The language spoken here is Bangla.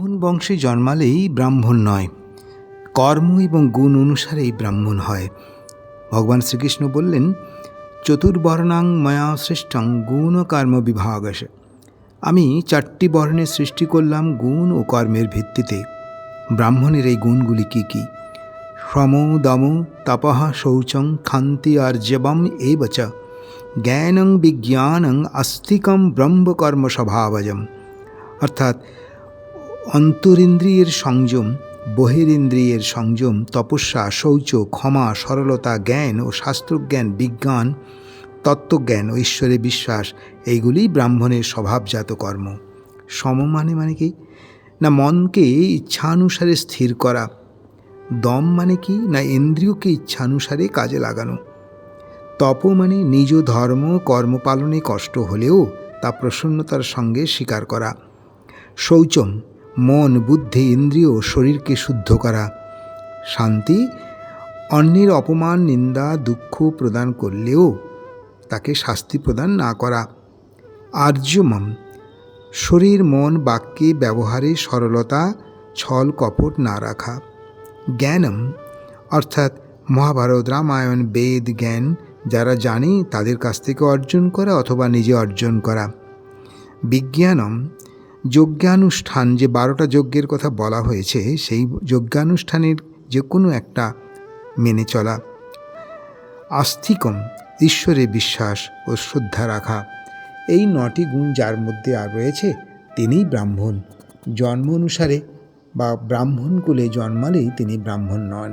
ব্রাহ্মণ বংশে জন্মালেই ব্রাহ্মণ নয়, কর্ম এবং গুণ অনুসারেই ব্রাহ্মণ হয়। ভগবান শ্রীকৃষ্ণ বললেন, চতুর্বর্ণাং ময়া সৃষ্টং গুণ কর্ম বিভাগশ। আমি 4টি বর্ণের সৃষ্টি করলাম গুণ ও কর্মের ভিত্তিতে। ব্রাহ্মণের এই গুণগুলি কী কী? শ্রম, দম, তপঃ, শৌচং, ক্ষান্তি আর্জবম এবচ জ্ঞানং বিজ্ঞানং আস্তিকম ব্রহ্মকর্ম স্বভাবজম। অর্থাৎ অন্তরিন্দ্রিয়ের সংযম, বহিরিন্দ্রিয়ের সংযম, তপস্যা, শৌচ, ক্ষমা, সরলতা, জ্ঞান ও শাস্ত্রজ্ঞান, বিজ্ঞান, তত্ত্বজ্ঞান ও ঈশ্বরে বিশ্বাস, এইগুলি ব্রাহ্মণের স্বভাবজাত কর্ম। সম মানে কি না মনকে ইচ্ছানুসারে স্থির করা। দম মানে কি না ইন্দ্রিয়কে ইচ্ছানুসারে কাজে লাগানো। তপ মানে নিজ ধর্ম কর্মপালনে কষ্ট হলেও তা প্রসন্নতার সঙ্গে স্বীকার করা। শৌচম মন, বুদ্ধি, ইন্দ্রিয়, শরীরকে শুদ্ধ করা। শান্তি অন্যের অপমান, নিন্দা, দুঃখ প্রদান করলেও তাকে শাস্তি প্রদান না করা। আর্যমম শরীর, মন, বাক্যে, ব্যবহারে সরলতা, ছল কপট না রাখা। জ্ঞানম অর্থাৎ মহাভারত, রামায়ণ, বেদ জ্ঞান যারা জানে তাদের কাছ থেকে অর্জন করা অথবা নিজে অর্জন করা। বিজ্ঞানম যজ্ঞানুষ্ঠান, যে 12টা যজ্ঞের কথা বলা হয়েছে সেই যজ্ঞানুষ্ঠানের যে কোনো একটা মেনে চলা। আস্তিকম ঈশ্বরে বিশ্বাস ও শ্রদ্ধা রাখা। এই 9টি গুণ যার মধ্যে আর রয়েছে তিনিই ব্রাহ্মণ। জন্ম অনুসারে বা ব্রাহ্মণ কুলে জন্মালেই তিনি ব্রাহ্মণ নন।